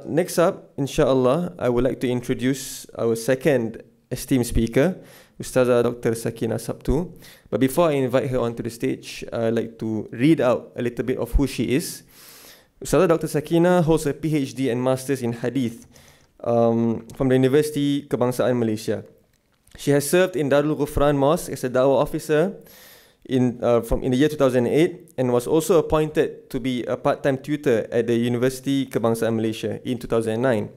Next up, inshallah, I would like to introduce our second esteemed speaker, Ustazah Dr. Sakina Sabtu. But before I invite her onto the stage, I'd like to read out a little bit of who she is. Ustazah Dr. Sakina holds a PhD and Masters in Hadith from the University Kebangsaan Malaysia. She has served in Darul Ghufran Mosque as a Dawah officer in the year 2008 and was also appointed to be a part-time tutor at the University Kebangsaan Malaysia in 2009.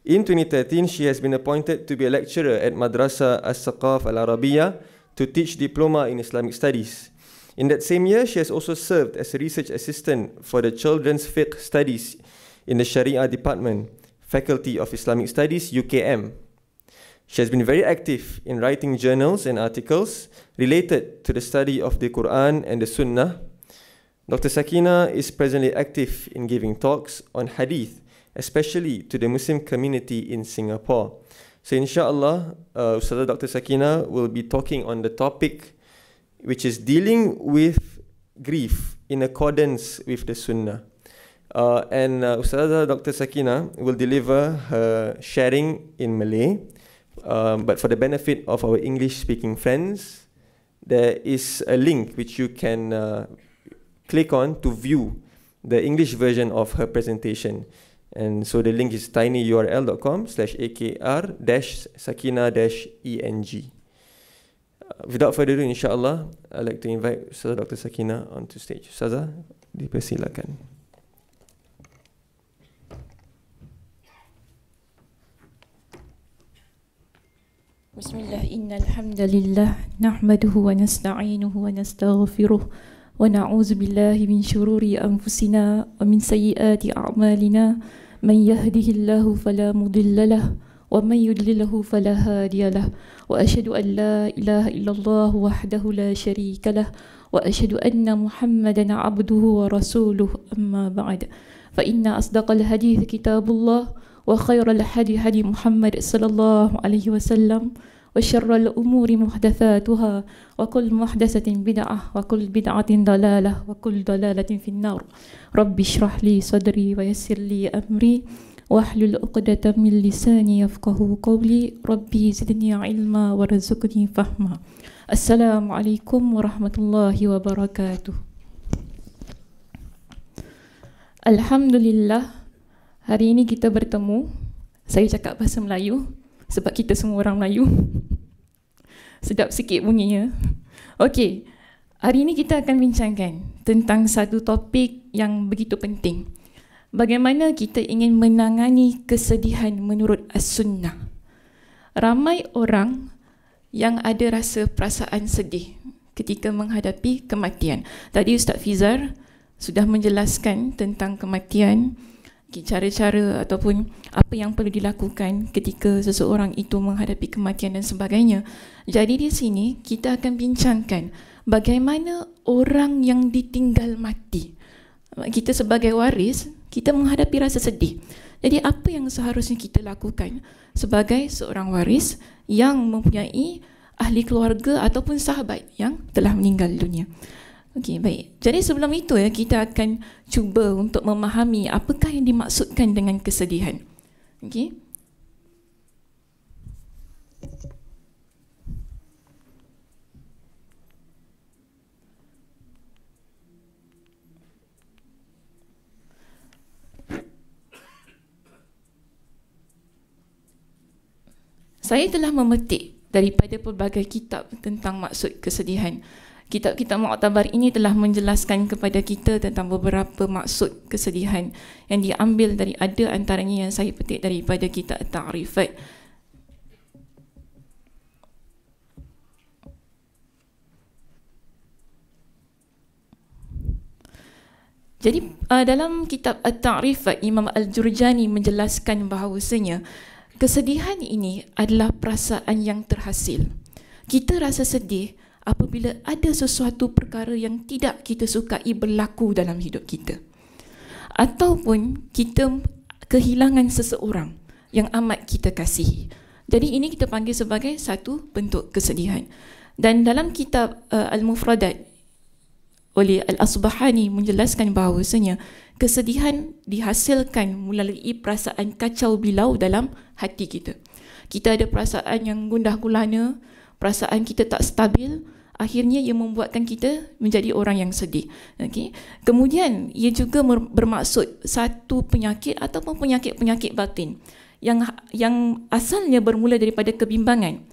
In 2013, she has been appointed to be a lecturer at Madrasah As-Saqaf Al-Arabiya to teach diploma in Islamic Studies. In that same year, she has also served as a research assistant for the Children's Fiqh Studies in the Sharia Department, Faculty of Islamic Studies, UKM. She has been very active in writing journals and articles related to the study of the Quran and the Sunnah. Dr. Sakina is presently active in giving talks on Hadith, especially to the Muslim community in Singapore. So inshallah, Ustazah Dr. Sakina will be talking on the topic which is dealing with grief in accordance with the Sunnah. Ustazah Dr. Sakina will deliver her sharing in Malay. But for the benefit of our English-speaking friends, there is a link which you can click on to view the English version of her presentation. And so the link is tinyurl.com/akr-sakina-eng. Without further ado, insyaAllah, I'd like to invite Ustazah Dr. Sakina onto stage. Ustazah, dipersilakan. Bismillah, innal hamdalillah nahmaduhu wa nasta'inuhu wa nastaghfiruh wa na'udzu billahi min shururi anfusina wa min sayyiati a'malina man yahdihillahu fala mudilla lahu wa man yudlilhu fala hadiya lahu wa asyhadu an la ilaha illallah wahdahu la syarika lahu wa asyhadu anna Muhammadan 'abduhu wa rasuluhu amma ba'd fa inna asdaqal hadits kitabullah wa khairal hadi hadi Muhammad sallallahu alaihi wasallam wa syarrul umuri muhdatsatuha wa kull muhdatsatin bid'ah wa kull bid'atin dalalah wa kull dalalatin finnar. Rabbi shrah li sadri wa yassir li amri wahlul 'uqdatam min lisani yafqahu qawli. Rabbi zidni ilma warzuqni fahma. Assalamualaikum warahmatullahi wabarakatuh. Alhamdulillah, hari ini kita bertemu. Saya cakap bahasa Melayu sebab kita semua orang Melayu. Sedap sikit bunyinya. Okey, hari ini kita akan bincangkan tentang satu topik yang begitu penting. Bagaimana kita ingin menangani kesedihan menurut As-Sunnah. Ramai orang yang ada rasa perasaan sedih ketika menghadapi kematian. Tadi Ustaz Fizar sudah menjelaskan tentang kematian, cara-cara ataupun apa yang perlu dilakukan ketika seseorang itu menghadapi kematian dan sebagainya. Jadi di sini kita akan bincangkan bagaimana orang yang ditinggal mati. Kita sebagai waris, kita menghadapi rasa sedih. Jadi apa yang seharusnya kita lakukan sebagai seorang waris yang mempunyai ahli keluarga ataupun sahabat yang telah meninggal dunia. Okey, baik. Jadi sebelum itu kita akan cuba untuk memahami apakah yang dimaksudkan dengan kesedihan. Okey. Saya telah memetik daripada pelbagai kitab tentang maksud kesedihan. Kitab-kitab Mu'tabar ini telah menjelaskan kepada kita tentang beberapa maksud kesedihan yang diambil dari ada antaranya yang saya petik daripada kitab At-Ta'rifat. Jadi dalam kitab At-Ta'rifat, Imam Al-Jurjani menjelaskan bahawasanya kesedihan ini adalah perasaan yang terhasil. Kita rasa sedih apabila ada sesuatu perkara yang tidak kita sukai berlaku dalam hidup kita, ataupun kita kehilangan seseorang yang amat kita kasihi. Jadi ini kita panggil sebagai satu bentuk kesedihan. Dan dalam kitab Al-Mufradat oleh Al-Asbahani menjelaskan bahawasanya kesedihan dihasilkan melalui perasaan kacau bilau dalam hati kita. Kita ada perasaan yang gundah gulana, perasaan kita tak stabil, akhirnya ia membuatkan kita menjadi orang yang sedih. Okay. Kemudian ia juga bermaksud satu penyakit ataupun penyakit-penyakit batin yang asalnya bermula daripada kebimbangan.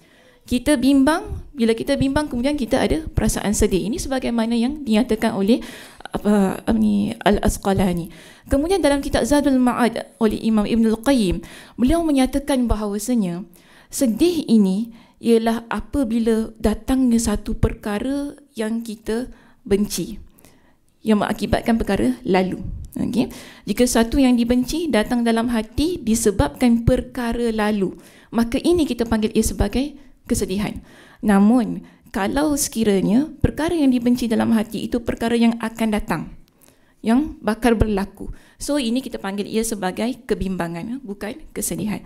Kita bimbang, bila kita bimbang kemudian kita ada perasaan sedih. Ini sebagaimana yang dinyatakan oleh Al-Asqalani. Kemudian dalam kitab Zadul Ma'ad oleh Imam Ibn Al-Qayyim, beliau menyatakan bahawasanya sedih ini ialah apabila datangnya satu perkara yang kita benci, yang mengakibatkan perkara lalu. Okay. Jika satu yang dibenci datang dalam hati disebabkan perkara lalu, maka ini kita panggil ia sebagai kesedihan. Namun kalau sekiranya perkara yang dibenci dalam hati itu perkara yang akan datang, yang bakal berlaku, so ini kita panggil ia sebagai kebimbangan, bukan kesedihan.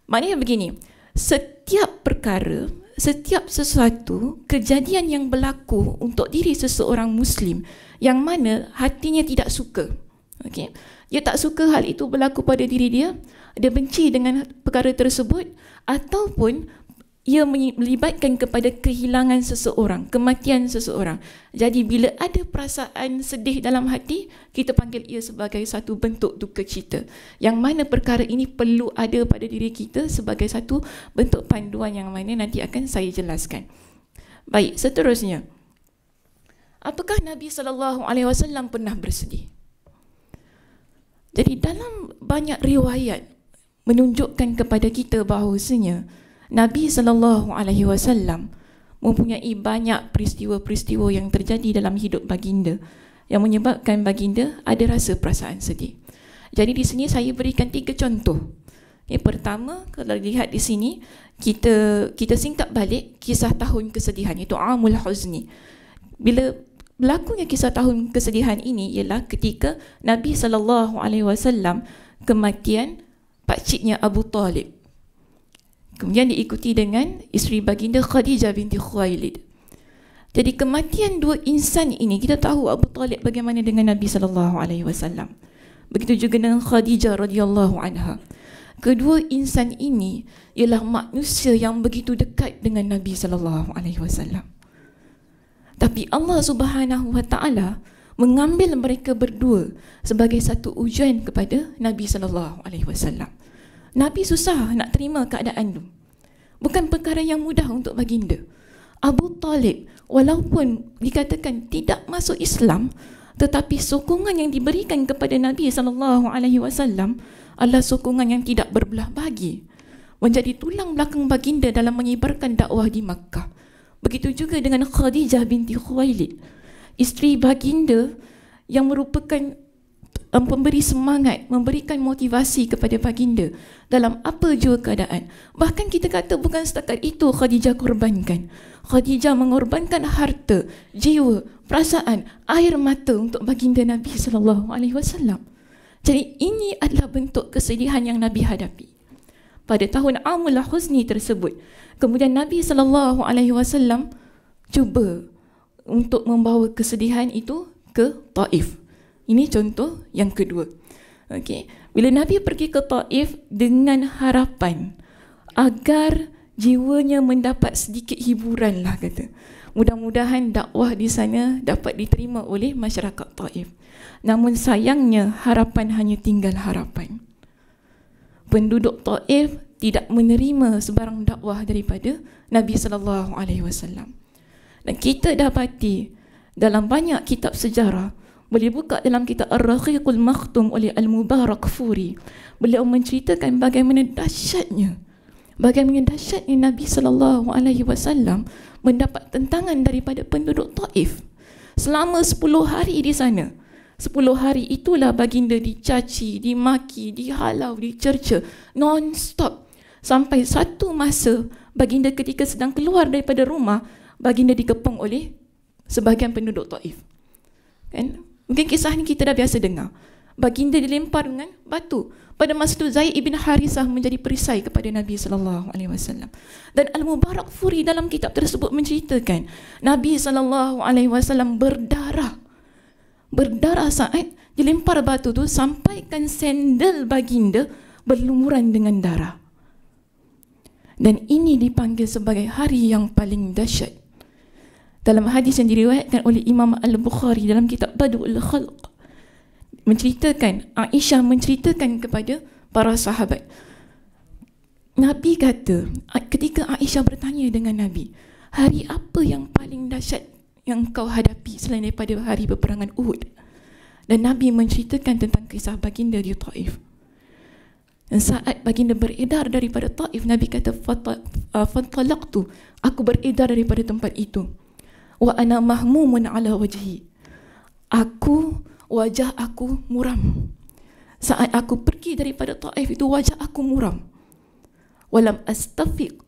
Maknanya begini, setiap perkara, setiap sesuatu kejadian yang berlaku untuk diri seseorang Muslim yang mana hatinya tidak suka, okay? Dia tak suka hal itu berlaku pada diri dia, dia benci dengan perkara tersebut, ataupun ia melibatkan kepada kehilangan seseorang, kematian seseorang. Jadi bila ada perasaan sedih dalam hati, kita panggil ia sebagai satu bentuk duka cita, yang mana perkara ini perlu ada pada diri kita sebagai satu bentuk panduan yang mana nanti akan saya jelaskan. Baik, seterusnya, apakah Nabi SAW pernah bersedih? Jadi dalam banyak riwayat menunjukkan kepada kita bahawasanya Nabi SAW mempunyai banyak peristiwa-peristiwa yang terjadi dalam hidup baginda yang menyebabkan baginda ada rasa perasaan sedih. Jadi di sini saya berikan 3 contoh. Yang pertama, kalau lihat di sini, kita singkap balik kisah tahun kesedihan, iaitu Amul Huzni. Bila berlakunya kisah tahun kesedihan ini ialah ketika Nabi SAW kematian pakciknya Abu Talib. Kemudian diikuti dengan isteri baginda Khadijah binti Khuwailid. Jadi kematian dua insan ini, kita tahu Abu Talib bagaimana dengan Nabi SAW. Begitu juga dengan Khadijah radhiyallahu anha. Kedua insan ini ialah manusia yang begitu dekat dengan Nabi SAW. Tapi Allah Subhanahu wa taala mengambil mereka berdua sebagai satu ujian kepada Nabi SAW. Nabi susah nak terima keadaan itu. Bukan perkara yang mudah untuk baginda. Abu Talib walaupun dikatakan tidak masuk Islam, tetapi sokongan yang diberikan kepada Nabi SAW adalah sokongan yang tidak berbelah bagi, menjadi tulang belakang baginda dalam menyebarkan dakwah di Makkah. Begitu juga dengan Khadijah binti Khuwailid, isteri baginda yang merupakan pemberi semangat, memberikan motivasi kepada baginda dalam apa jua keadaan. Bahkan kita kata bukan setakat itu Khadijah korbankan. Khadijah mengorbankan harta, jiwa, perasaan, air mata untuk baginda Nabi SAW. Jadi ini adalah bentuk kesedihan yang Nabi hadapi pada tahun Amul Huzni tersebut. Kemudian Nabi SAW cuba untuk membawa kesedihan itu ke Taif. Ini contoh yang kedua. Okay. Bila Nabi pergi ke Taif dengan harapan agar jiwanya mendapat sedikit hiburan lah kata. Mudah-mudahan dakwah di sana dapat diterima oleh masyarakat Taif. Namun sayangnya harapan hanya tinggal harapan. Penduduk Taif tidak menerima sebarang dakwah daripada Nabi SAW. Dan kita dapati dalam banyak kitab sejarah, boleh buka dalam kitab Ar-Raqiqul Makhtum oleh Al-Mubarakfuri, beliau menceritakan bagaimana dahsyatnya Nabi SAW mendapat tentangan daripada penduduk Taif selama 10 hari di sana. 10 hari itulah baginda dicaci, dimaki, dihalau, dicerca non-stop. Sampai satu masa baginda ketika sedang keluar daripada rumah, baginda dikepung oleh sebahagian penduduk Taif. Kan? Mungkin kisah ni kita dah biasa dengar. Baginda dilempar dengan batu. Pada masa itu Zaid ibn Harisah menjadi perisai kepada Nabi SAW. Dan Al-Mubarakfuri dalam kitab tersebut menceritakan Nabi SAW berdarah berdarah saat dilempar batu tu sampaikan sandal baginda berlumuran dengan darah. Dan ini dipanggil sebagai hari yang paling dahsyat. Dalam hadis yang diriwayatkan oleh Imam Al-Bukhari dalam kitab Badul Khalq, Aisyah menceritakan kepada para sahabat, Nabi kata, ketika Aisyah bertanya dengan Nabi, hari apa yang paling dahsyat yang kau hadapi selain daripada hari peperangan Uhud? Dan Nabi menceritakan tentang kisah baginda di Taif. Dan saat baginda beredar daripada Taif, Nabi kata, fatalaqtu, aku beredar daripada tempat itu. Wa ana mahmumun ala wajhi, wajah aku muram. Saat aku pergi daripada Taif itu, wajah aku muram. Walam astafiq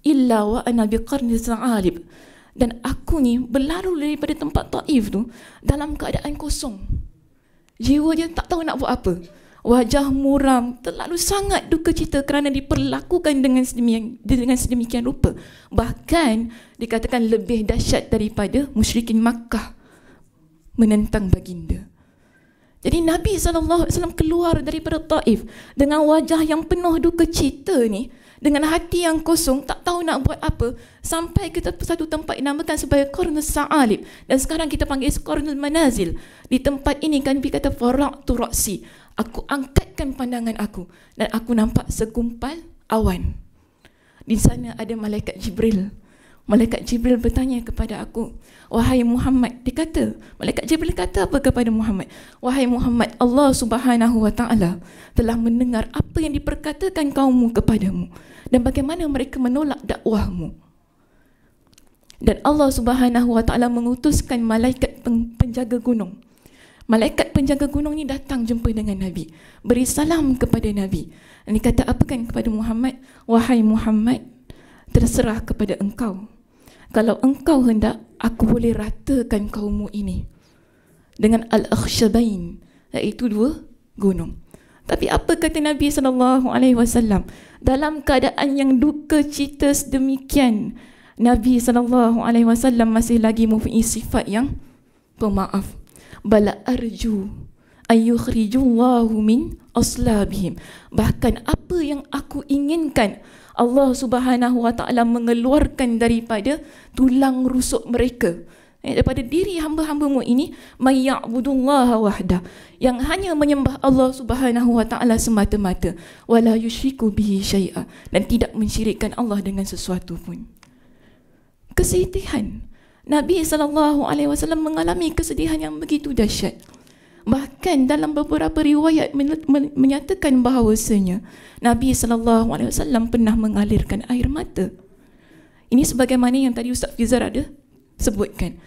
illa wa ana biqarni sa'alib, dan aku ni berlalu daripada tempat Taif tu dalam keadaan kosong. Jiwa dia tak tahu nak buat apa. Wajah muram, terlalu sangat duka cita kerana diperlakukan dengan sedemikian rupa. Bahkan dikatakan lebih dahsyat daripada musyrikin Makkah menentang baginda. Jadi Nabi SAW keluar daripada Taif dengan wajah yang penuh duka cita ni, dengan hati yang kosong, tak tahu nak buat apa, sampai ke satu tempat dinamakan sebagai Qarnus Sa'alib, dan sekarang kita panggil Qarnul Manazil. Di tempat ini kan Nabi kata, faraqtu ra'si, aku angkatkan pandangan aku dan aku nampak segumpal awan. Di sana ada malaikat Jibril. Malaikat Jibril bertanya kepada aku, wahai Muhammad, malaikat Jibril kata apa kepada Muhammad? Wahai Muhammad, Allah Subhanahu wa ta'ala telah mendengar apa yang diperkatakan kaummu kepadamu dan bagaimana mereka menolak dakwahmu. Dan Allah Subhanahu wa ta'ala mengutuskan malaikat penjaga gunung. Malaikat penjaga gunung ni datang jumpa dengan Nabi, beri salam kepada Nabi. Dan dia kata apa kan kepada Muhammad? Wahai Muhammad, terserah kepada engkau. Kalau engkau hendak, aku boleh ratakan kaummu ini dengan Al-Akhshabain, iaitu 2 gunung. Tapi apa kata Nabi SAW? Dalam keadaan yang duka cita sedemikian, Nabi SAW masih lagi mempunyai sifat yang pemaaf. Bala arju ayyukhrijullahu min aslabihim. Bahkan apa yang aku inginkan, Allah Subhanahu wa ta'ala mengeluarkan daripada tulang rusuk mereka, daripada diri hamba-hambamu ini, mayya'budullaha wahdah, yang hanya menyembah Allah Subhanahu wa ta'ala semata-mata, wala yusyriku bihi syai'a, dan tidak mensyirikkan Allah dengan sesuatu pun. Kesedihan. Nabi SAW mengalami kesedihan yang begitu dahsyat. Bahkan dalam beberapa riwayat menyatakan bahawasanya Nabi SAW pernah mengalirkan air mata. Ini sebagaimana yang tadi Ustaz Fizar ada sebutkan.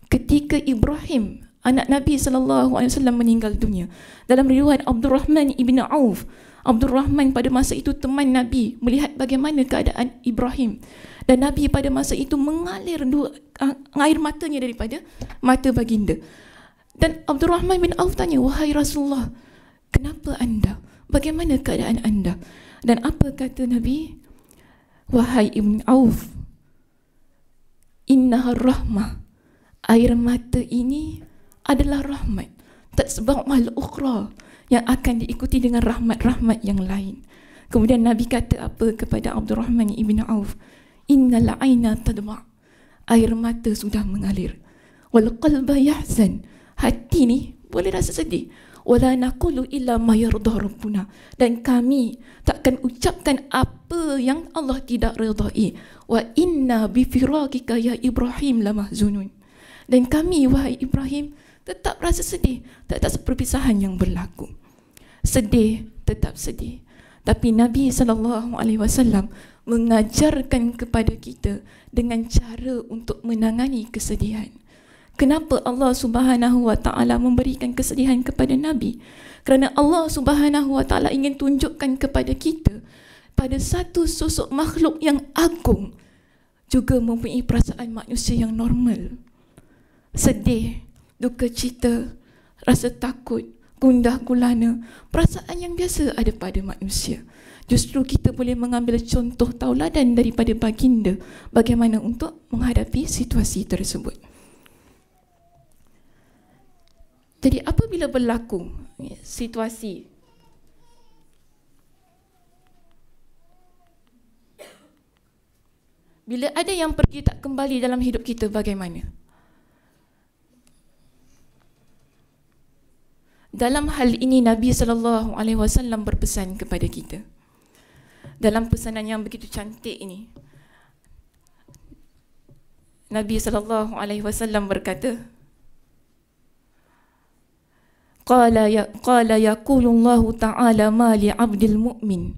Ketika Ibrahim, anak Nabi SAW meninggal dunia, dalam riwayat Abdurrahman ibn Auf, Abdurrahman pada masa itu teman Nabi, melihat bagaimana keadaan Ibrahim, dan Nabi pada masa itu mengalir air matanya daripada mata baginda. Dan Abdurrahman bin Auf tanya, wahai Rasulullah, kenapa anda? Bagaimana keadaan anda? Dan apa kata Nabi? Wahai Ibn Auf, innaha rahmah, air mata ini adalah rahmat, tak sebab mal ukhra, yang akan diikuti dengan rahmat-rahmat yang lain. Kemudian Nabi kata apa kepada Abdurrahman ibn Auf? Innal aina tadma', air mata sudah mengalir. Wal qalba yahzan, hati ni boleh rasa sedih. Wala naqulu illa ma yarda rabbuna, dan kami takkan ucapkan apa yang Allah tidak redai. Wa inna bi firaqika ya Ibrahim lamahzunun, dan kami wahai Ibrahim tetap rasa sedih atas perpisahan yang berlaku. Sedih, tetap sedih. Tapi Nabi SAW mengajarkan kepada kita dengan cara untuk menangani kesedihan. Kenapa Allah Subhanahu wa ta'ala memberikan kesedihan kepada Nabi? Kerana Allah Subhanahu wa ta'ala ingin tunjukkan kepada kita, pada satu sosok makhluk yang agung juga mempunyai perasaan manusia yang normal. Sedih, duka cita, rasa takut, gundah gulana, perasaan yang biasa ada pada manusia. Justru kita boleh mengambil contoh tauladan daripada baginda bagaimana untuk menghadapi situasi tersebut. Jadi apabila berlaku situasi bila ada yang pergi tak kembali dalam hidup kita, bagaimana? Dalam hal ini Nabi SAW berpesan kepada kita. Dalam pesanan yang begitu cantik ini, Nabi SAW berkata, Qala yaqulullahu ta'ala ma li 'abdil mu'min.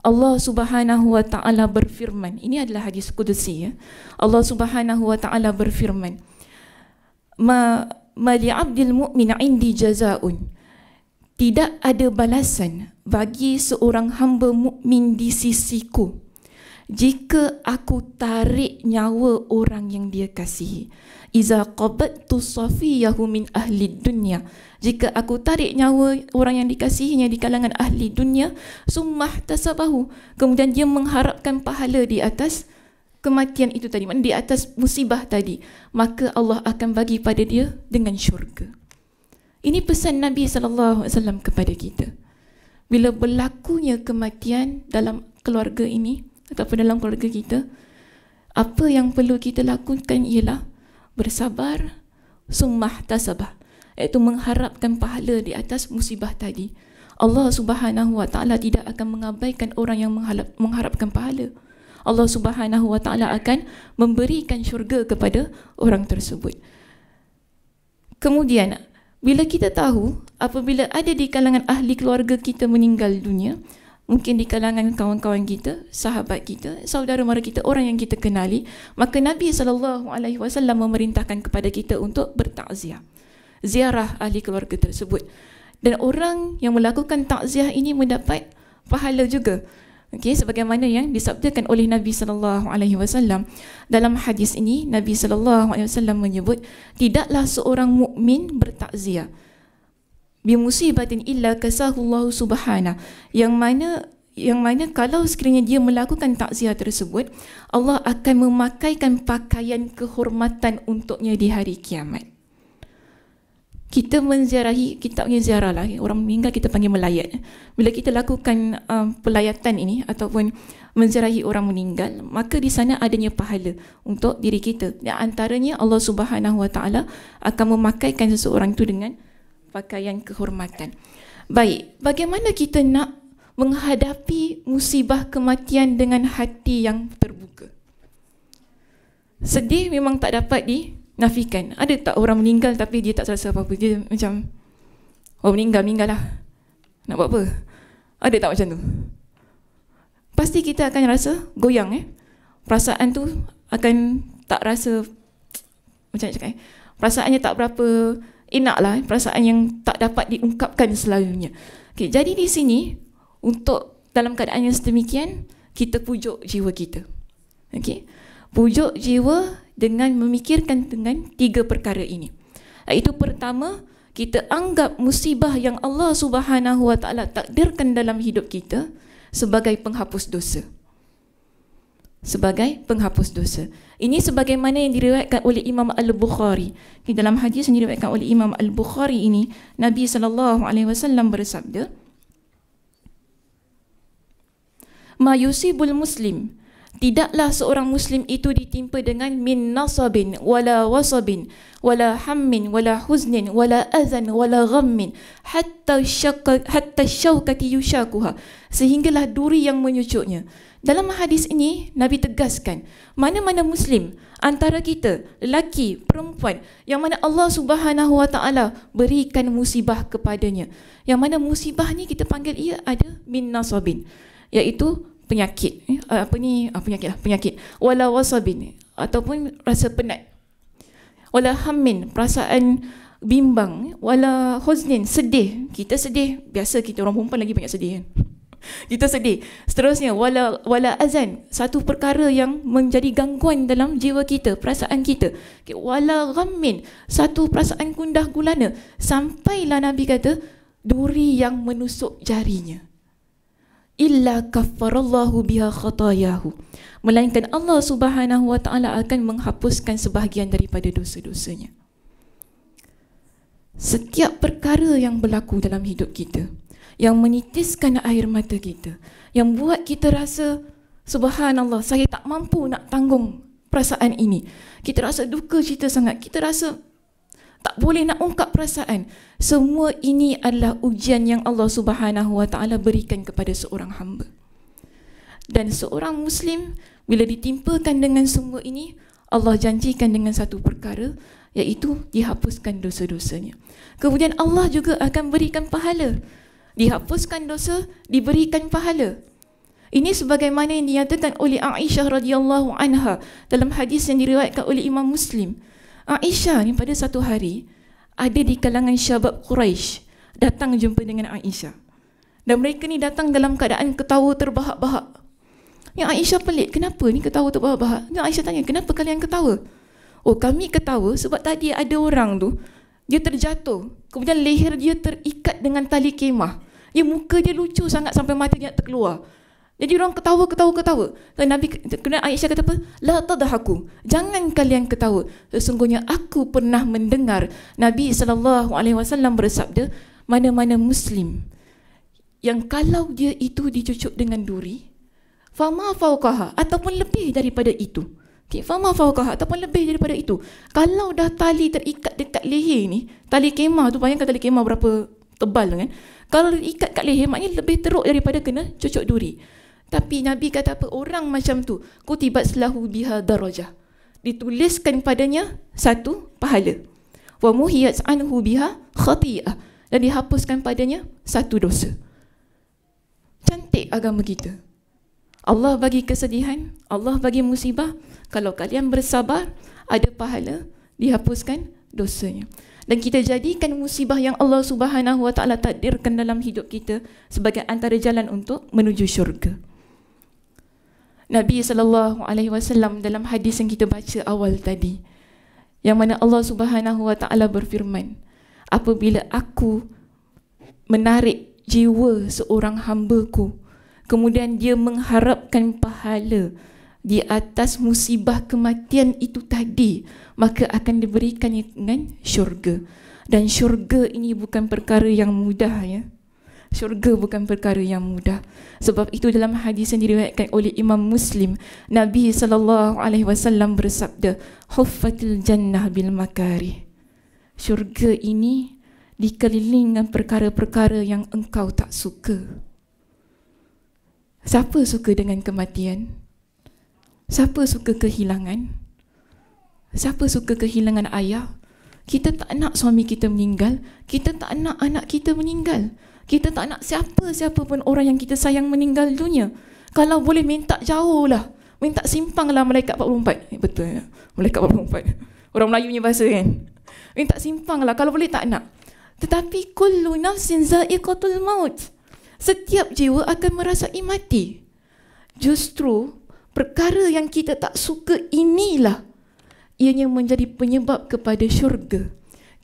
Allah Subhanahu wa ta'ala berfirman, ini adalah hadis qudsi ya. Allah Subhanahu wa ta'ala berfirman, ma li 'abdil mu'min 'indi jazaa'un. Tidak ada balasan bagi seorang hamba mukmin di sisiku jika aku tarik nyawa orang yang dia kasihi. Iza qabattu safiyahu min ahli dunya. Jika aku tarik nyawa orang yang dikasihinya di kalangan ahli dunia, summah tasabahu, kemudian dia mengharapkan pahala di atas kematian itu tadi, di atas musibah tadi, maka Allah akan bagi pada dia dengan syurga. Ini pesan Nabi SAW kepada kita. Bila berlakunya kematian dalam keluarga ini ataupun dalam keluarga kita, apa yang perlu kita lakukan ialah bersabar, summah tasabah, iaitu mengharapkan pahala di atas musibah tadi. Allah Subhanahu wa ta'ala tidak akan mengabaikan orang yang mengharapkan pahala. Allah Subhanahu wa ta'ala akan memberikan syurga kepada orang tersebut. Kemudian, bila kita tahu apabila ada di kalangan ahli keluarga kita meninggal dunia, mungkin di kalangan kawan-kawan kita, sahabat kita, saudara mara kita, orang yang kita kenali, maka Nabi SAW memerintahkan kepada kita untuk bertakziah, ziarah ahli keluarga tersebut. Dan orang yang melakukan takziah ini mendapat pahala juga. Okey, sebagaimana yang disabdakan oleh Nabi SAW dalam hadis ini, Nabi SAW menyebut, tidaklah seorang mukmin bertakziah bi musibatin illa kasahullahu subhana, yang mana kalau sekiranya dia melakukan takziah tersebut, Allah akan memakaikan pakaian kehormatan untuknya di hari kiamat. Kita menziarahi, kita punya ziarah lah, orang meninggal kita panggil melayat. Bila kita lakukan pelayatan ini ataupun menziarahi orang meninggal, maka di sana adanya pahala untuk diri kita. Dan antaranya Allah Subhanahu wa ta'ala akan memakaikan seseorang itu dengan pakaian kehormatan. Baik, bagaimana kita nak menghadapi musibah kematian dengan hati yang terbuka? Sedih memang tak dapat dinafikan. Ada tak orang meninggal tapi dia tak rasa apa-apa? Dia macam, oh meninggal lah, nak buat apa? Ada tak macam tu? Pasti kita akan rasa goyang. Perasaan tu akan tak rasa, macam nak cakap, perasaannya tak berapa enak lah, perasaan yang tak dapat diungkapkan selalunya. Okay, jadi di sini, untuk dalam keadaan yang sedemikian, kita pujuk jiwa kita. Okay? Pujuk jiwa dengan memikirkan dengan 3 perkara ini. Iaitu pertama, kita anggap musibah yang Allah Subhanahu wa ta'ala takdirkan dalam hidup kita sebagai penghapus dosa. Sebagai penghapus dosa. Ini sebagaimana yang diriwayatkan oleh Imam Al-Bukhari. Di dalam hadis yang diriwayatkan oleh Imam Al-Bukhari ini, Nabi SAW bersabda, ma yusibul muslim, tidaklah seorang muslim itu ditimpa dengan min nasabin wala wasabin wala hammin wala huznin wala azan wala ghammin hatta syaukati yushakuha, sehinggalah duri yang menyucuknya. Dalam hadis ini Nabi tegaskan, mana-mana muslim antara kita, lelaki, perempuan, yang mana Allah Subhanahu wa ta'ala berikan musibah kepadanya, yang mana musibah ni kita panggil ia ada min nasabin, iaitu penyakit, penyakit, wala wasabin, ataupun rasa penat, wala hammin, perasaan bimbang, wala huznin, sedih. Kita sedih, biasa kita orang perempuan lagi banyak sedih kan. Kita sedih. Seterusnya, wala azan, satu perkara yang menjadi gangguan dalam jiwa kita, perasaan kita. Wala ghammin, satu perasaan gundah gulana. Sampailah Nabi kata, duri yang menusuk jarinya. Illa kaffarallahu biha khatayahu, melainkan Allah Subhanahu wa ta'ala akan menghapuskan sebahagian daripada dosa-dosanya. Setiap perkara yang berlaku dalam hidup kita, yang menitiskan air mata kita, yang buat kita rasa subhanallah, saya tak mampu nak tanggung perasaan ini, kita rasa duka cita sangat, kita rasa tak boleh nak ungkap perasaan, semua ini adalah ujian yang Allah Subhanahu Wa Taala berikan kepada seorang hamba. Dan seorang Muslim bila ditimpakan dengan semua ini, Allah janjikan dengan satu perkara, iaitu dihapuskan dosa-dosanya. Kemudian Allah juga akan berikan pahala. Dihapuskan dosa, diberikan pahala. Ini sebagaimana yang dinyatakan oleh Aisyah radhiyallahu anha dalam hadis yang diriwayatkan oleh Imam Muslim. Aisyah ni pada satu hari ada di kalangan syabab Quraisy datang jumpa dengan Aisyah. Dan mereka ni datang dalam keadaan ketawa terbahak-bahak. Yang Aisyah pelik, kenapa ni ketawa terbahak-bahak? Yang Aisyah tanya, kenapa kalian ketawa? Oh, kami ketawa sebab tadi ada orang tu, dia terjatuh, kemudian leher dia terikat dengan tali kemah. Muka dia lucu sangat sampai mata dia terkeluar. Jadi orang ketawa. Dan Nabi, kemudian Aisyah kata apa? La tadhaku, jangan kalian ketawa. Sesungguhnya aku pernah mendengar Nabi SAW bersabda, mana-mana Muslim yang kalau dia itu dicucuk dengan duri, fama fauqaha, ataupun lebih daripada itu. Fama fauqaha, ataupun lebih daripada itu. Kalau dah tali terikat dekat leher ni, tali kemah tu, bayangkan tali kemah berapa tebal kan? Kalau ikat kat leher, maknanya lebih teruk daripada kena cucuk duri. Tapi Nabi kata apa? Orang macam tu, kutibat lahu biha darajah, dituliskan padanya satu pahala. Wa muhiyat anhu biha khati'ah, dan dihapuskan padanya satu dosa. Cantik agama kita. Allah bagi kesedihan, Allah bagi musibah. Kalau kalian bersabar, ada pahala, dihapuskan dosanya. Dan kita jadikan musibah yang Allah Subhanahu Wa Taala takdirkan dalam hidup kita sebagai antara jalan untuk menuju syurga. Nabi SAW dalam hadis yang kita baca awal tadi, yang mana Allah Subhanahu Wa Taala berfirman, apabila aku menarik jiwa seorang hamba-Ku, kemudian dia mengharapkan pahala di atas musibah kematian itu tadi, maka akan diberikan dengan syurga. Dan syurga ini bukan perkara yang mudah, ya. Syurga bukan perkara yang mudah. Sebab itu dalam hadis yang diriwayatkan oleh Imam Muslim, Nabi SAW bersabda, huffatil jannah bil makarih. Syurga ini dikelilingi dengan perkara-perkara yang engkau tak suka. Siapa suka dengan kematian? Siapa suka kehilangan? Siapa suka kehilangan ayah? Kita tak nak suami kita meninggal, kita tak nak anak kita meninggal, kita tak nak siapa-siapa pun orang yang kita sayang meninggal dunia. Kalau boleh minta jauh lah, minta simpanglah malaikat 44. Betul ya? Malaikat 44. Orang Melayunya bahasa kan? Minta simpanglah, kalau boleh tak nak. Tetapi kullu nafsin za'iqatul maut, setiap jiwa akan merasai mati. Justru perkara yang kita tak suka inilah ianya menjadi penyebab kepada syurga.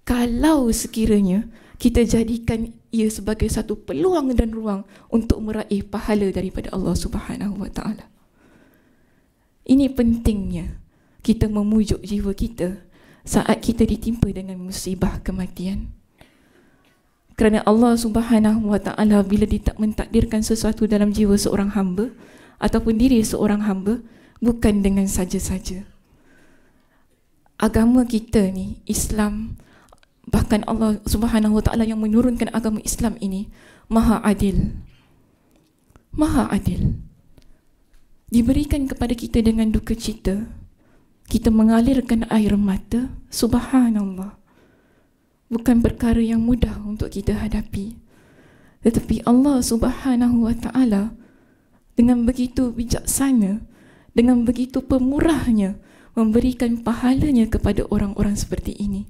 Kalau sekiranya kita jadikan ia sebagai satu peluang dan ruang untuk meraih pahala daripada Allah Subhanahu Wa Taala. Ini pentingnya kita memujuk jiwa kita saat kita ditimpa dengan musibah kematian. Kerana Allah Subhanahu Wa Taala bila dia tak mentakdirkan sesuatu dalam jiwa seorang hamba ataupun diri seorang hamba, bukan dengan saja-saja. Agama kita ni, Islam, bahkan Allah Subhanahu Wa Taala yang menurunkan agama Islam ini maha adil. Maha adil. Diberikan kepada kita dengan duka cita, kita mengalirkan air mata, subhanallah. Bukan perkara yang mudah untuk kita hadapi. Tetapi Allah Subhanahu Wa Taala dengan begitu bijaksana, dengan begitu pemurahnya, memberikan pahalanya kepada orang-orang seperti ini.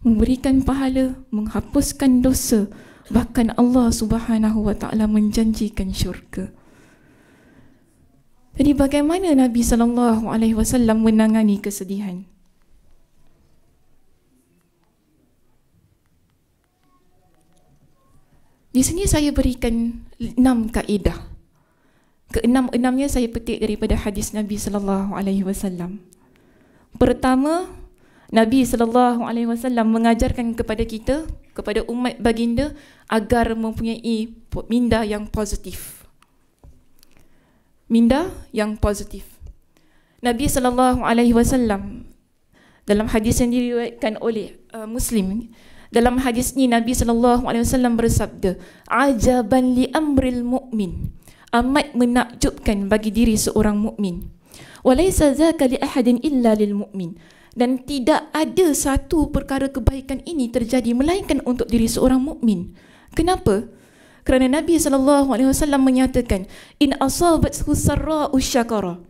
Memberikan pahala, menghapuskan dosa, bahkan Allah Subhanahu Wa Taala menjanjikan syurga. Jadi bagaimana Nabi SAW menangani kesedihan? Di sini saya berikan 6 kaedah. Keenam-enamnya saya petik daripada hadis Nabi SAW. Pertama, Nabi SAW mengajarkan kepada kita, kepada umat baginda, agar mempunyai minda yang positif. Minda yang positif. Nabi SAW dalam hadis yang diriwayatkan oleh Muslim, dalam hadis ini Nabi SAW bersabda, ajaban li amril mu'min, amat menakjubkan bagi diri seorang mukmin. Walaysa dzaka li ahadin illa lil mu'min, dan tidak ada satu perkara kebaikan ini terjadi melainkan untuk diri seorang mukmin. Kenapa? Kerana Nabi SAW menyatakan, in asabathu sarra'u syakara,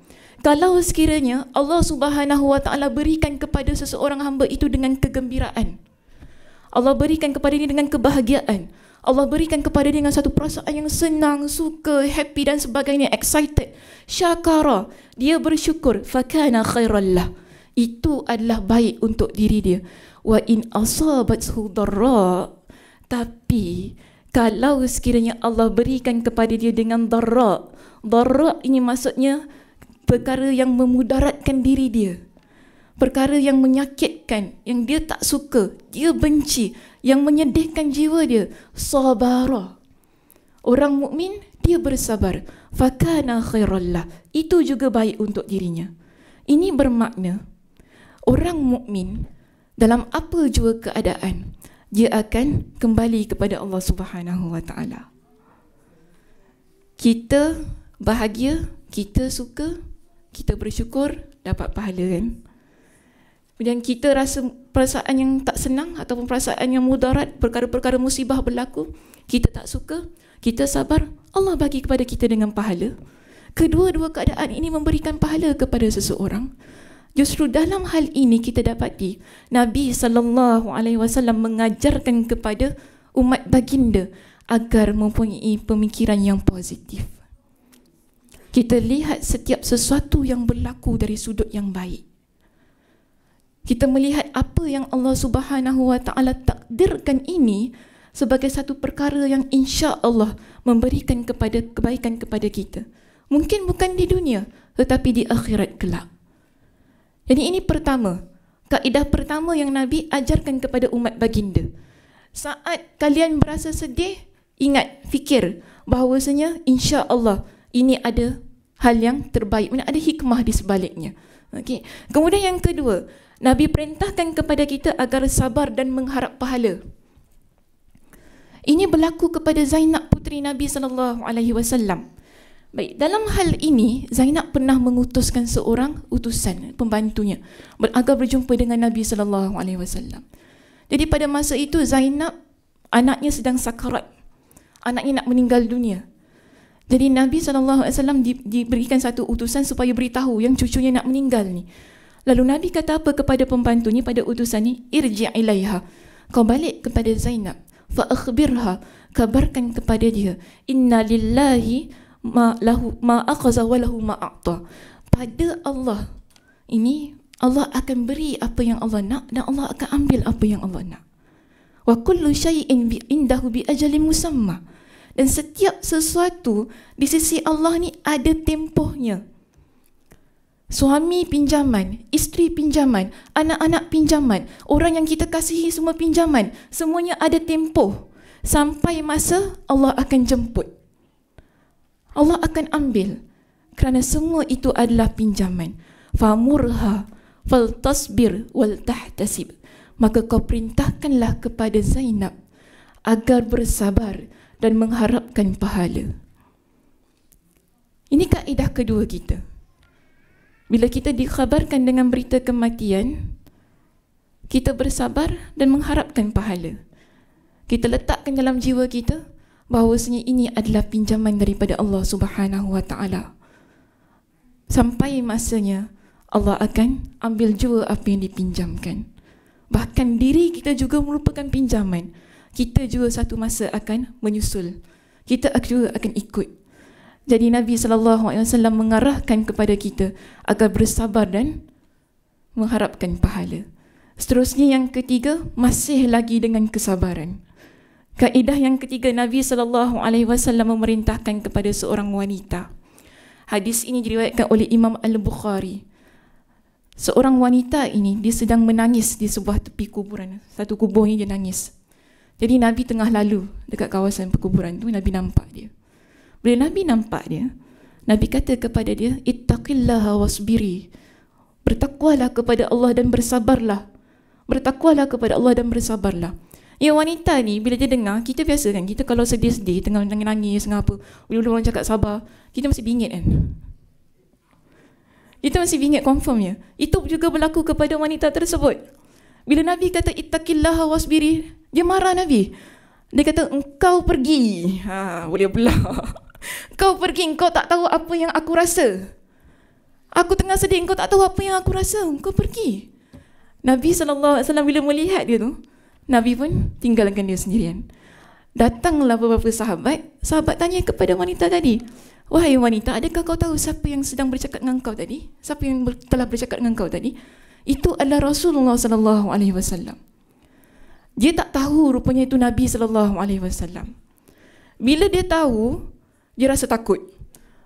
kalau sekiranya Allah Subhanahu wa taala berikan kepada seseorang hamba itu dengan kegembiraan, Allah berikan kepada dia dengan kebahagiaan, Allah berikan kepada dia dengan satu perasaan yang senang, suka, happy dan sebagainya, excited, syakara, dia bersyukur, fakana khairallah, itu adalah baik untuk diri dia. Wa in asabathu darra, tapi kalau sekiranya Allah berikan kepada dia dengan darra, darra ini maksudnya perkara yang memudaratkan diri dia, perkara yang menyakitkan, yang dia tak suka, dia benci, yang menyedihkan jiwa dia, sabara, orang mukmin dia bersabar, fakana khairallah, itu juga baik untuk dirinya. Ini bermakna orang mukmin dalam apa jua keadaan, dia akan kembali kepada Allah Subhanahu wa taala. Kita bahagia, kita suka, kita bersyukur, dapat pahala kan. Kemudian kita rasa perasaan yang tak senang ataupun perasaan yang mudarat, perkara-perkara musibah berlaku, kita tak suka, kita sabar, Allah bagi kepada kita dengan pahala. Kedua-dua keadaan ini memberikan pahala kepada seseorang. Justru dalam hal ini kita dapati Nabi SAW mengajarkan kepada umat baginda agar mempunyai pemikiran yang positif. Kita lihat setiap sesuatu yang berlaku dari sudut yang baik. Kita melihat apa yang Allah Subhanahu wa taala takdirkan ini sebagai satu perkara yang insya-Allah memberikan kepada kebaikan kepada kita. Mungkin bukan di dunia, tetapi di akhirat kelak. Jadi ini pertama, kaedah pertama yang Nabi ajarkan kepada umat baginda. Saat kalian berasa sedih, ingat, fikir bahawasanya insya-Allah ini ada hal yang terbaik, ada hikmah di sebaliknya. Okey. Kemudian yang kedua, Nabi perintahkan kepada kita agar sabar dan mengharap pahala. Ini berlaku kepada Zainab puteri Nabi SAW. Baik, dalam hal ini Zainab pernah mengutuskan seorang utusan, pembantunya, agar berjumpa dengan Nabi SAW. Jadi pada masa itu Zainab, anaknya sedang sakarat, anaknya nak meninggal dunia. Jadi Nabi SAW diberikan satu utusan supaya beritahu yang cucunya nak meninggal ni. Lalu Nabi kata apa kepada pembantunya, pada utusan ni, irji' ilaiha, kau balik kepada Zainab, fa akhbirha, kabarkan kepada dia, inna lillahi ma lahu ma akhadha wa lahu ma a'ta. Pada Allah ini, Allah akan beri apa yang Allah nak dan Allah akan ambil apa yang Allah nak. Wa kullu syai'in indahu bi ajalin musamma. Dan setiap sesuatu di sisi Allah ni ada tempohnya. Suami pinjaman, isteri pinjaman, anak-anak pinjaman, orang yang kita kasihi semua pinjaman, semuanya ada tempoh. Sampai masa Allah akan jemput, Allah akan ambil, kerana semua itu adalah pinjaman. Famurha faltasbir wal tahtasib, maka kau perintahkanlah kepada Zainab agar bersabar dan mengharapkan pahala. Ini kaedah kedua kita. Bila kita dikhabarkan dengan berita kematian, kita bersabar dan mengharapkan pahala. Kita letakkan dalam jiwa kita bahawasanya ini adalah pinjaman daripada Allah Subhanahu wa taala. Sampai masanya Allah akan ambil jua apa yang dipinjamkan. Bahkan diri kita juga merupakan pinjaman. Kita juga satu masa akan menyusul. Kita juga akan ikut. Jadi Nabi SAW mengarahkan kepada kita agar bersabar dan mengharapkan pahala. Seterusnya yang ketiga, masih lagi dengan kesabaran. Kaedah yang ketiga, Nabi SAW memerintahkan kepada seorang wanita. Hadis ini diriwayatkan oleh Imam Al-Bukhari. seorang wanita ini dia sedang menangis di sebuah tepi kuburan. Satu kubur ni dia nangis. Jadi Nabi tengah lalu dekat kawasan perkuburan tu, Nabi nampak dia. Bila Nabi nampak dia, Nabi kata kepada dia, ittaqillaha wasbiri. Bertakwalah kepada Allah dan bersabarlah. Bertakwalah kepada Allah dan bersabarlah. Ya, wanita ni bila dia dengar, kita biasa kan, kita kalau sedih-sedih tengah nangis tengah apa, bila orang cakap sabar, kita mesti bingit kan. Kita mesti bingit confirm ya. Itu juga berlaku kepada wanita tersebut. Bila Nabi kata ittaqillaha wasbiri, dia marah Nabi. Dia kata engkau pergi. Boleh pula. Kau pergi, engkau tak tahu apa yang aku rasa. Aku tengah sedih, engkau tak tahu apa yang aku rasa. Engkau pergi. Nabi SAW bila melihat dia tu, Nabi pun tinggalkan dia sendirian. Datanglah beberapa sahabat. Sahabat tanya kepada wanita tadi, wahai wanita, adakah kau tahu siapa yang sedang bercakap dengan kau tadi? Siapa yang telah bercakap dengan kau tadi? Itu adalah Rasulullah SAW. Dia tak tahu rupanya itu Nabi SAW. Bila dia tahu, dia rasa takut.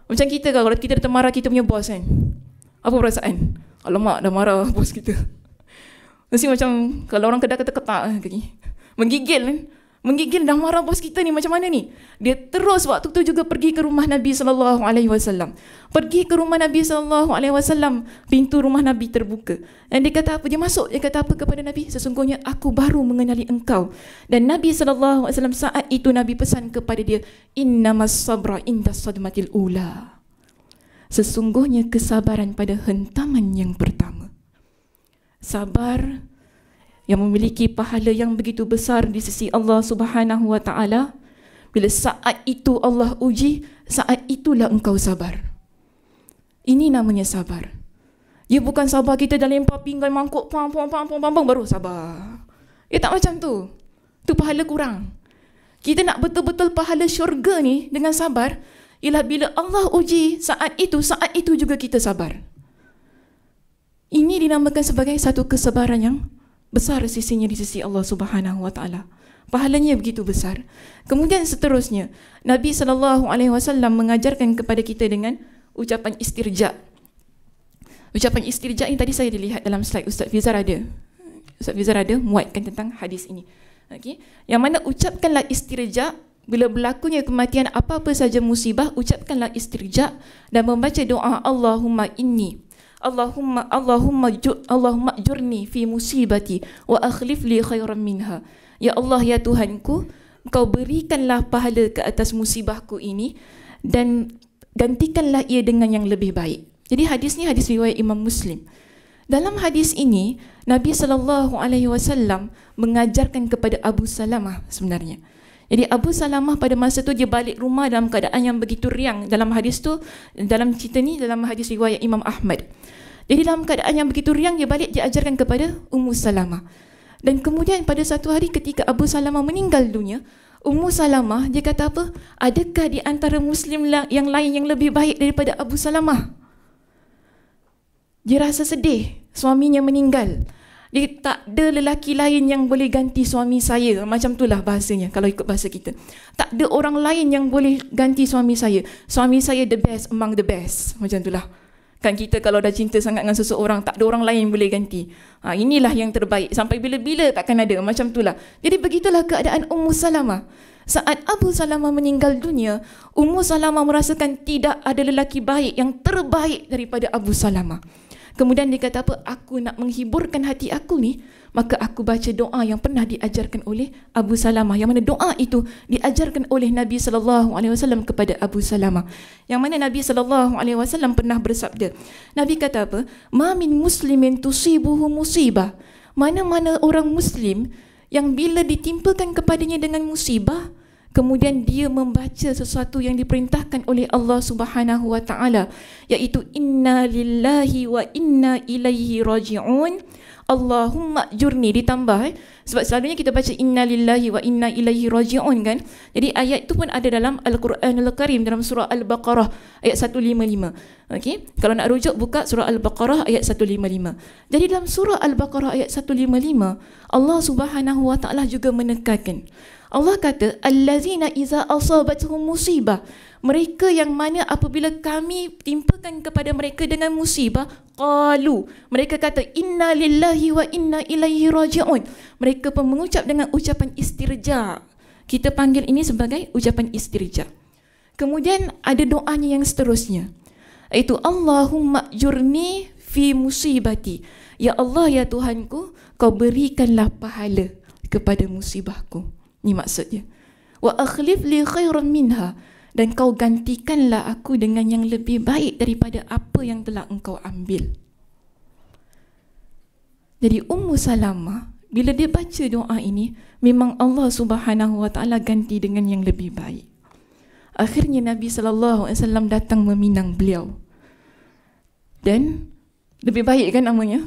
Macam kita kalau kita dah marah kita punya bos kan, apa perasaan? Alamak, dah marah bos kita. Mesti macam kalau orang Kedah kata ketak kaki. Menggigil kan? Menggigil, dah marah bos kita ni, macam mana ni? Dia terus waktu tu juga pergi ke rumah Nabi SAW. Pergi ke rumah Nabi SAW, pintu rumah Nabi terbuka. Dan dia kata apa? Dia masuk, dia kata apa kepada Nabi? Sesungguhnya aku baru mengenali engkau. Dan Nabi SAW saat itu Nabi pesan kepada dia, innamas sabra indas sadmatil ula. Sesungguhnya kesabaran pada hentaman yang pertama. Sabar yang memiliki pahala yang begitu besar di sisi Allah Subhanahu wa taala. Bila saat itu Allah uji, saat itulah engkau sabar. Ini namanya sabar. Dia bukan sabar kita dah lempar pinggan mangkuk pam baru sabar. Dia tak macam tu. Tu pahala kurang. Kita nak betul-betul pahala syurga ni dengan sabar, ialah bila Allah uji, saat itu juga kita sabar. Ini dinamakan sebagai satu kesabaran yang besar sisinya di sisi Allah Subhanahu wa taala. Pahalanya begitu besar. Kemudian seterusnya, Nabi SAW mengajarkan kepada kita dengan ucapan istirja. Ucapan istirja ini tadi saya dilihat dalam slide Ustaz Fizar ada. Ustaz Fizar ada muatkan tentang hadis ini. Okey. Yang mana ucapkanlah istirja bila berlakunya kematian apa-apa saja musibah, ucapkanlah istirja dan membaca doa Allahumma inni Allahumma ajurni fi musibati wa akhlif li khairan minha. Ya Allah, ya Tuhanku, Engkau berikanlah pahala ke atas musibahku ini dan gantikanlah ia dengan yang lebih baik. Jadi hadis ni hadis riwayat Imam Muslim. Dalam hadis ini Nabi SAW mengajarkan kepada Abu Salamah sebenarnya. Jadi Abu Salamah pada masa tu dia balik rumah dalam keadaan yang begitu riang. Dalam hadis tu, dalam cerita ni, dalam hadis riwayat Imam Ahmad. Jadi dalam keadaan yang begitu riang, dia balik dia ajarkan kepada Ummu Salamah. Dan kemudian pada satu hari ketika Abu Salamah meninggal dunia, Ummu Salamah dia kata apa? Adakah di antara Muslim yang lain yang lebih baik daripada Abu Salamah? Dia rasa sedih, suaminya meninggal. Dia tak ada lelaki lain yang boleh ganti suami saya. Macam itulah bahasanya kalau ikut bahasa kita. Tak ada orang lain yang boleh ganti suami saya. Suami saya the best among the best. Macam itulah. Kan kita kalau dah cinta sangat dengan seseorang, tak ada orang lain yang boleh ganti. Inilah yang terbaik. Sampai bila-bila takkan ada. Macam itulah. Jadi begitulah keadaan Ummu Salamah. Saat Abu Salamah meninggal dunia, Ummu Salamah merasakan tidak ada lelaki baik yang terbaik daripada Abu Salamah. Kemudian dia kata apa? Aku nak menghiburkan hati aku ni, maka aku baca doa yang pernah diajarkan oleh Abu Salamah. Yang mana doa itu diajarkan oleh Nabi SAW kepada Abu Salamah. Yang mana Nabi SAW pernah bersabda. Nabi kata apa? Ma min muslimin tusibuhu musibah. Mana-mana orang Muslim yang bila ditimpakan kepadanya dengan musibah, kemudian dia membaca sesuatu yang diperintahkan oleh Allah Subhanahu wa taala, iaitu inna lillahi wa inna ilaihi raji'un. Allahumma ajurni ditambah sebab selalunya kita baca inna lillahi wa inna ilaihi raji'un kan. Jadi ayat itu pun ada dalam Al-Quranul Karim dalam surah Al-Baqarah ayat 155. Okey, kalau nak rujuk buka surah Al-Baqarah ayat 155. Jadi dalam surah Al-Baqarah ayat 155 Allah Subhanahu wa taala juga menekankan, Allah kata, allazina iza asabatuhum musibah. Mereka yang mana apabila kami timpakan kepada mereka dengan musibah, qalu, mereka kata, inna lillahi wa inna ilaihi raji'un. Mereka pun mengucap dengan ucapan istirja. Kita panggil ini sebagai ucapan istirja. Kemudian ada doanya yang seterusnya, iaitu Allahumma ajurni fi musibati. Ya Allah, ya Tuhanku, kau berikanlah pahala kepada musibahku. Ini maksudnya. Wa akhlif li khairan minha, dan kau gantikanlah aku dengan yang lebih baik daripada apa yang telah engkau ambil. Jadi Ummu Salamah, bila dia baca doa ini, memang Allah Subhanahu wa taala ganti dengan yang lebih baik. Akhirnya Nabi SAW datang meminang beliau. Dan lebih baik kan namanya?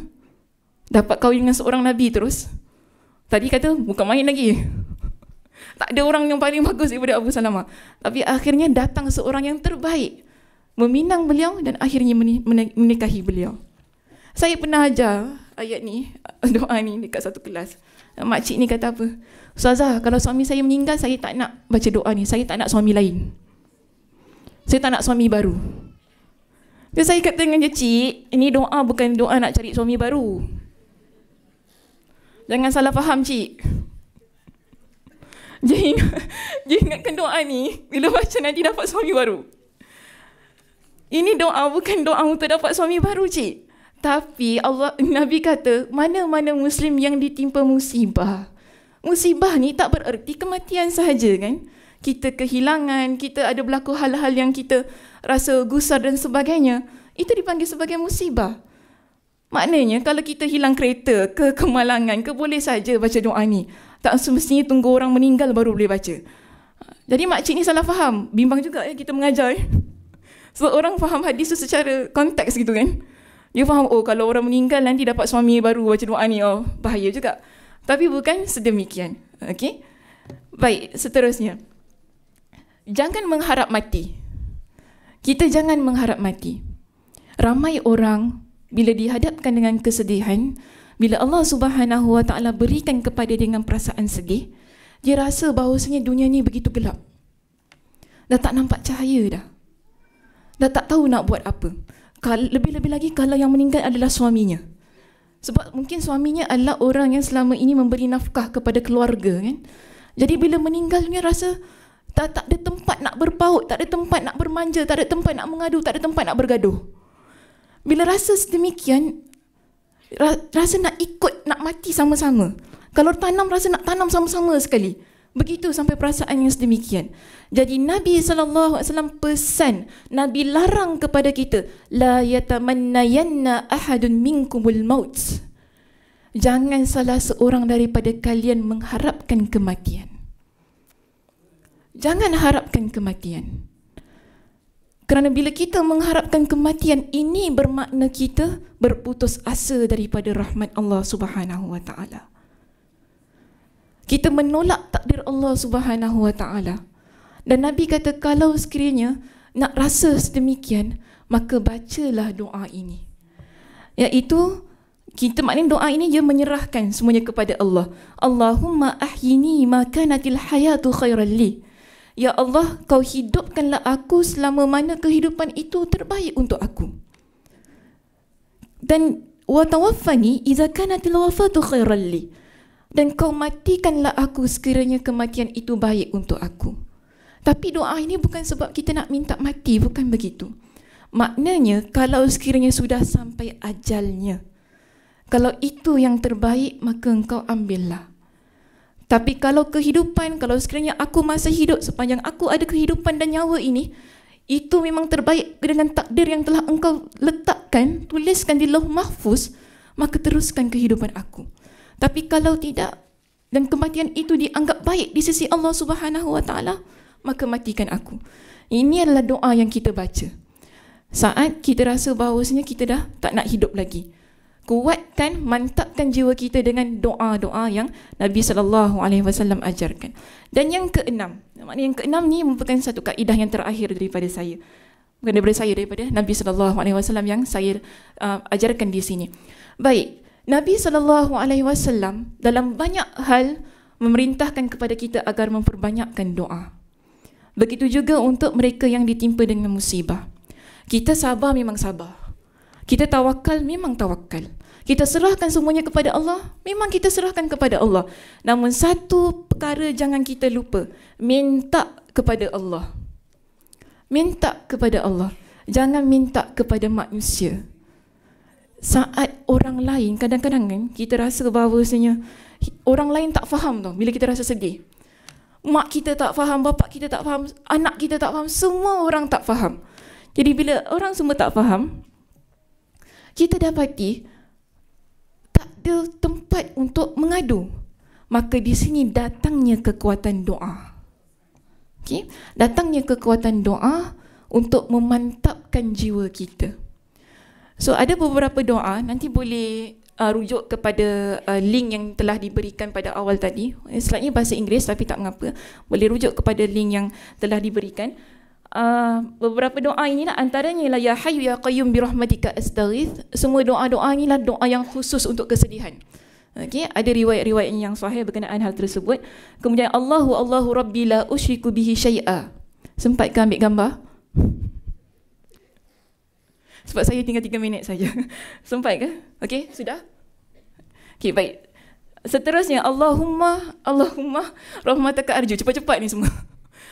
Dapat kahwin dengan seorang Nabi terus. Tadi kata bukan main lagi. Tak ada orang yang paling bagus daripada Abu Salamah. Tapi akhirnya datang seorang yang terbaik, meminang beliau dan akhirnya menikahi beliau. Saya pernah ajar ayat ni, doa ni dekat satu kelas. Makcik ni kata apa? Ustazah, kalau suami saya meninggal, saya tak nak baca doa ni. Saya tak nak suami lain. Saya tak nak suami baru. Jadi saya kata dengan dia, cik, ini doa bukan doa nak cari suami baru. Jangan salah faham, cik. Dia ingatkan doa ni, bila baca nanti dapat suami baru. Ini doa bukan doa untuk dapat suami baru, cik. Tapi Nabi kata, mana-mana Muslim yang ditimpa musibah. Musibah ni tak bererti kematian sahaja kan. Kita kehilangan, kita ada berlaku hal-hal yang kita rasa gusar dan sebagainya. Itu dipanggil sebagai musibah. Maknanya kalau kita hilang kereta ke kemalangan ke, boleh saja baca doa ni. Tak semestinya tunggu orang meninggal baru boleh baca. Jadi makcik ni salah faham. Bimbang juga kita mengajar. So orang faham hadis tu secara konteks gitu kan. Dia faham, oh kalau orang meninggal nanti dapat suami baru baca doa ni, oh bahaya juga. Tapi bukan sedemikian. Okey. Baik, seterusnya. Jangan mengharap mati. Kita jangan mengharap mati. Ramai orang bila dihadapkan dengan kesedihan, bila Allah Subhanahu wa taala berikan kepada dia dengan perasaan sedih, dia rasa bahawasanya dunia ni begitu gelap. Dah tak nampak cahaya dah. Dah tak tahu nak buat apa. Lebih-lebih lagi kalau yang meninggal adalah suaminya. Sebab mungkin suaminya adalah orang yang selama ini memberi nafkah kepada keluarga kan. Jadi bila meninggal dunia rasa tak ada tempat nak berpaut, tak ada tempat nak bermanja, tak ada tempat nak mengadu, tak ada tempat nak bergaduh. Bila rasa sedemikian, rasa nak ikut, nak mati sama-sama. Kalau tanam, rasa nak tanam sama-sama sekali. Begitu sampai perasaan yang sedemikian. Jadi Nabi SAW pesan, Nabi larang kepada kita, la yatamannayanna ahadun minkumul maut. Jangan salah seorang daripada kalian mengharapkan kematian. Jangan harapkan kematian. Kerana bila kita mengharapkan kematian, ini bermakna kita berputus asa daripada rahmat Allah Subhanahu wa taala. Kita menolak takdir Allah Subhanahu wa taala. Dan Nabi kata kalau sekiranya nak rasa sedemikian, maka bacalah doa ini. Iaitu kita maknanya doa ini dia menyerahkan semuanya kepada Allah. Allahumma ahyini ma kanatil hayatu khairan li. Ya Allah, kau hidupkanlah aku selama mana kehidupan itu terbaik untuk aku. Dan wa tawaffani idza kanatil wafatu khairan li. Dan kau matikanlah aku sekiranya kematian itu baik untuk aku. Tapi doa ini bukan sebab kita nak minta mati, bukan begitu. Maknanya kalau sekiranya sudah sampai ajalnya, kalau itu yang terbaik, maka engkau ambillah. Tapi kalau kehidupan, kalau sekiranya aku masih hidup, sepanjang aku ada kehidupan dan nyawa ini, itu memang terbaik dengan takdir yang telah engkau letakkan, tuliskan di Lauh Mahfuz, maka teruskan kehidupan aku. Tapi kalau tidak, dan kematian itu dianggap baik di sisi Allah Subhanahu wa taala, maka matikan aku. Ini adalah doa yang kita baca saat kita rasa bahawasanya kita dah tak nak hidup lagi. Kuatkan, mantapkan jiwa kita dengan doa-doa yang Nabi SAW ajarkan. Dan yang keenam, maknanya yang keenam ni merupakan satu kaedah yang terakhir daripada saya. Bukan daripada saya, daripada Nabi SAW yang saya ajarkan di sini. Baik, Nabi SAW dalam banyak hal memerintahkan kepada kita agar memperbanyakkan doa. Begitu juga untuk mereka yang ditimpa dengan musibah. Kita sabar memang sabar. Kita tawakal memang tawakal. Kita serahkan semuanya kepada Allah, memang kita serahkan kepada Allah. Namun satu perkara jangan kita lupa, minta kepada Allah. Minta kepada Allah. Jangan minta kepada manusia. Saat orang lain, kadang-kadang kan kita rasa bahawasanya orang lain tak faham tau bila kita rasa sedih. Mak kita tak faham, bapak kita tak faham, anak kita tak faham, semua orang tak faham. Jadi bila orang semua tak faham, kita dapati tak ada tempat untuk mengadu. Maka di sini datangnya kekuatan doa. Okay? Datangnya kekuatan doa untuk memantapkan jiwa kita. So ada beberapa doa, nanti boleh rujuk kepada link yang telah diberikan pada awal tadi. Selainnya bahasa Inggeris tapi tak mengapa. Boleh rujuk kepada link yang telah diberikan. Beberapa doa inilah antaranya ialah ya hayyu ya qayyum bi rahmatika astaghith. Semua doa-doa inilah doa yang khusus untuk kesedihan. Okey, ada riwayat-riwayat yang sahih berkenaan hal tersebut. Kemudian Allahu rabbi la usyriku bihi syai'a. Sempat ke ambil gambar? Sebab saya tinggal 3 minit saja. Sempat ke? Okey, sudah? Okey, baik. Seterusnya Allahumma rahmataka arju. Cepat-cepat ni semua.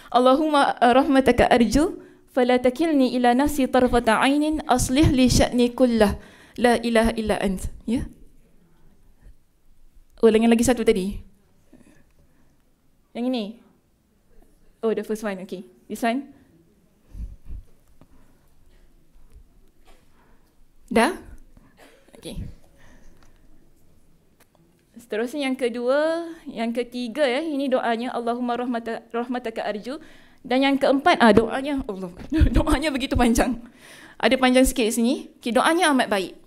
Allahumma rahmataka arju fala takilni ila nafsi tarfata ainin aslih li sya'ni kullah la ilaha illa ant. Ya. Ulangi lagi satu tadi. Yang ini. Oh, the first one. Okay. This one. Dah? Okay. Seterusnya yang kedua, yang ketiga ya, ini doanya Allahumma rahmataka arju. Dan yang keempat, doanya Allah. Doanya begitu panjang. Ada panjang sikit sini. Okay, doanya amat baik.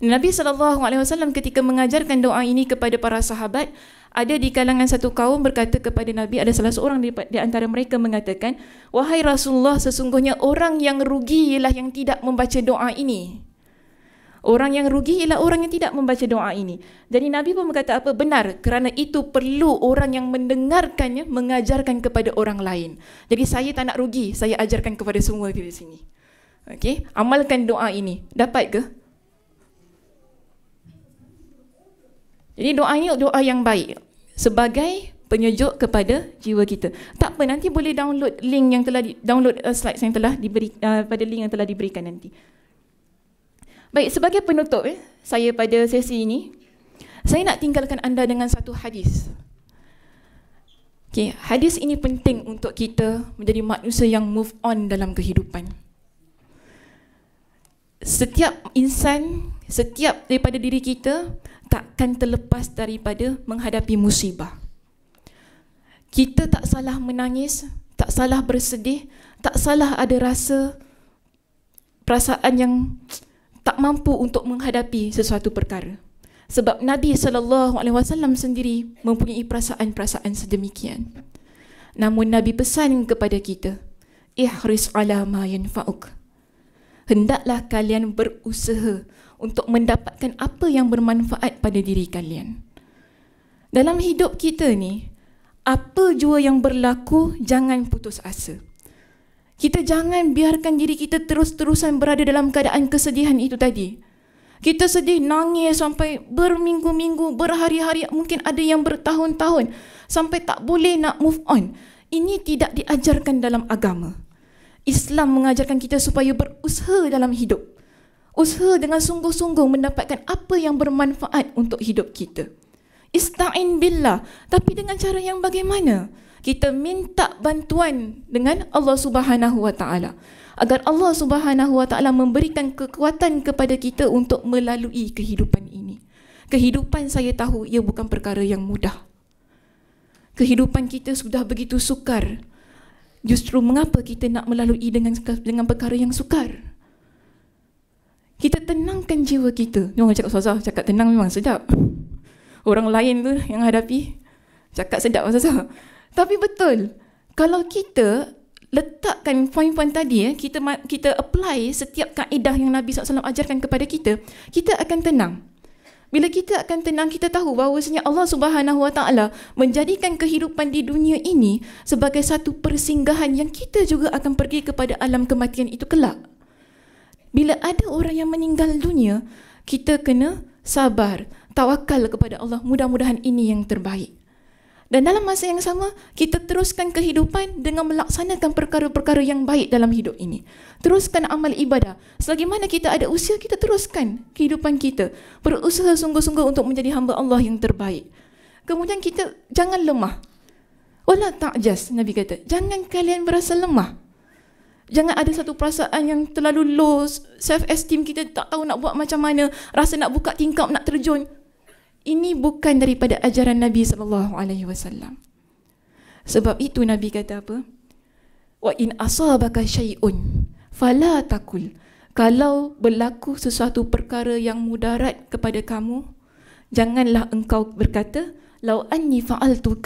Nabi SAW ketika mengajarkan doa ini kepada para sahabat, ada di kalangan satu kaum berkata kepada Nabi, ada salah seorang di antara mereka mengatakan, wahai Rasulullah, sesungguhnya orang yang rugi ialah yang tidak membaca doa ini. Orang yang rugi ialah orang yang tidak membaca doa ini. Jadi Nabi pun berkata apa? Benar, kerana itu perlu orang yang mendengarkannya mengajarkan kepada orang lain. Jadi saya tak nak rugi, saya ajarkan kepada semua di sini. Okey, amalkan doa ini. Dapat ke? Jadi doa ini doa yang baik sebagai penyejuk kepada jiwa kita. Tak apa, nanti boleh download link yang telah download slides yang telah diberi pada link yang telah diberikan nanti. Baik, sebagai penutup saya pada sesi ini, saya nak tinggalkan anda dengan satu hadis. Okay, hadis ini penting untuk kita menjadi manusia yang move on dalam kehidupan. Setiap insan, setiap daripada diri kita takkan terlepas daripada menghadapi musibah. Kita tak salah menangis, tak salah bersedih, tak salah ada rasa perasaan yang tak mampu untuk menghadapi sesuatu perkara. Sebab Nabi SAW sendiri mempunyai perasaan-perasaan sedemikian. Namun Nabi pesan kepada kita, ihris ala ma yanfa'uk. Hendaklah kalian berusaha untuk mendapatkan apa yang bermanfaat pada diri kalian. Dalam hidup kita ni, apa jua yang berlaku, jangan putus asa. Kita jangan biarkan diri kita terus-terusan berada dalam keadaan kesedihan itu tadi. Kita sedih, nangis sampai berminggu-minggu, berhari-hari, mungkin ada yang bertahun-tahun, sampai tak boleh nak move on. Ini tidak diajarkan dalam agama. Islam mengajarkan kita supaya berusaha dalam hidup. Usaha dengan sungguh-sungguh mendapatkan apa yang bermanfaat untuk hidup kita. Ista'in billah. Tapi dengan cara yang bagaimana? Kita minta bantuan dengan Allah Subhanahu Wa Taala agar Allah Subhanahu Wa Taala memberikan kekuatan kepada kita untuk melalui kehidupan ini. Kehidupan saya tahu ia bukan perkara yang mudah. Kehidupan kita sudah begitu sukar. Justru mengapa kita nak melalui dengan perkara yang sukar? Kita tenangkan jiwa kita. Orang cakap Ustazah, cakap tenang memang sedap. Orang lain tu yang hadapi cakap sedap Ustazah. Tapi betul, kalau kita letakkan poin-poin tadi, kita apply setiap kaedah yang Nabi SAW ajarkan kepada kita, kita akan tenang. Bila kita akan tenang, kita tahu bahawasanya Allah Subhanahu Wa Taala menjadikan kehidupan di dunia ini sebagai satu persinggahan yang kita juga akan pergi kepada alam kematian itu kelak. Bila ada orang yang meninggal dunia, kita kena sabar, tawakal kepada Allah. Mudah-mudahan ini yang terbaik. Dan dalam masa yang sama, kita teruskan kehidupan dengan melaksanakan perkara-perkara yang baik dalam hidup ini. Teruskan amal ibadah. Selagi mana kita ada usia, kita teruskan kehidupan kita. Berusaha sungguh-sungguh untuk menjadi hamba Allah yang terbaik. Kemudian kita jangan lemah. Wala ta'jaz, Nabi kata. Jangan kalian berasa lemah. Jangan ada satu perasaan yang terlalu low, self-esteem kita tak tahu nak buat macam mana, rasa nak buka tingkap, nak terjun. Ini bukan daripada ajaran Nabi SAW. Sebab itu Nabi kata apa? Wa in asabaka syai'un fala takul. Kalau berlaku sesuatu perkara yang mudarat kepada kamu, janganlah engkau berkata, lau anni fa'altu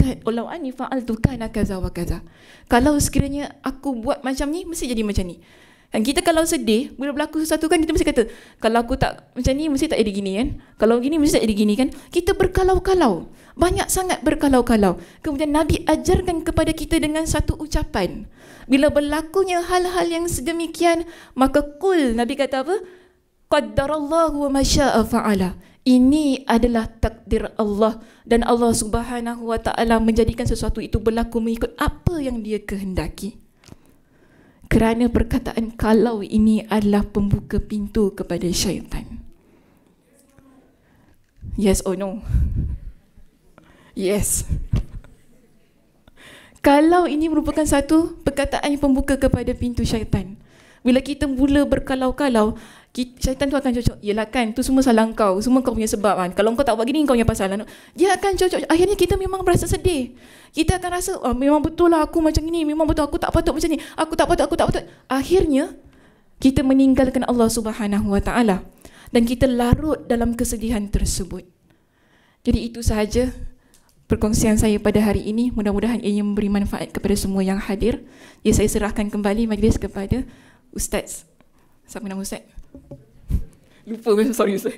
kana kaza wa kaza. Kalau sekiranya aku buat macam ni, mesti jadi macam ni. Dan kita kalau sedih, bila berlaku sesuatu kan, kita mesti kata, kalau aku tak macam ni, mesti tak jadi gini kan. Kalau gini, mesti tak jadi gini kan. Kita berkalau-kalau. Banyak sangat berkalau-kalau. Kemudian Nabi ajarkan kepada kita dengan satu ucapan. Bila berlakunya hal-hal yang sedemikian, maka kul, Nabi kata apa? Qaddarallahu wa masya'a fa'ala. Ini adalah takdir Allah. Dan Allah Subhanahu Wa Taala menjadikan sesuatu itu berlaku mengikut apa yang Dia kehendaki. Kerana perkataan kalau ini adalah pembuka pintu kepada syaitan. Yes or no? Yes. Kalau ini merupakan satu perkataan yang pembuka kepada pintu syaitan. Bila kita mula berkalau-kalau, syaitan tu akan cocok. Yelah kan, tu semua salah kau, semua kau punya sebab kan. Kalau kau tak buat gini, kau punya pasal. Dia akan cocok. Akhirnya kita memang berasa sedih. Kita akan rasa, oh, memang betul lah aku macam ini, memang betul aku tak patut macam ni, aku tak patut. Akhirnya, kita meninggalkan Allah Subhanahu Wa Taala. Dan kita larut dalam kesedihan tersebut. Jadi itu sahaja perkongsian saya pada hari ini. Mudah-mudahan ia memberi manfaat kepada semua yang hadir. Ya, saya serahkan kembali majlis kepada Ustaz. Siapa nama Ustaz? Lupa, sorry Ustaz.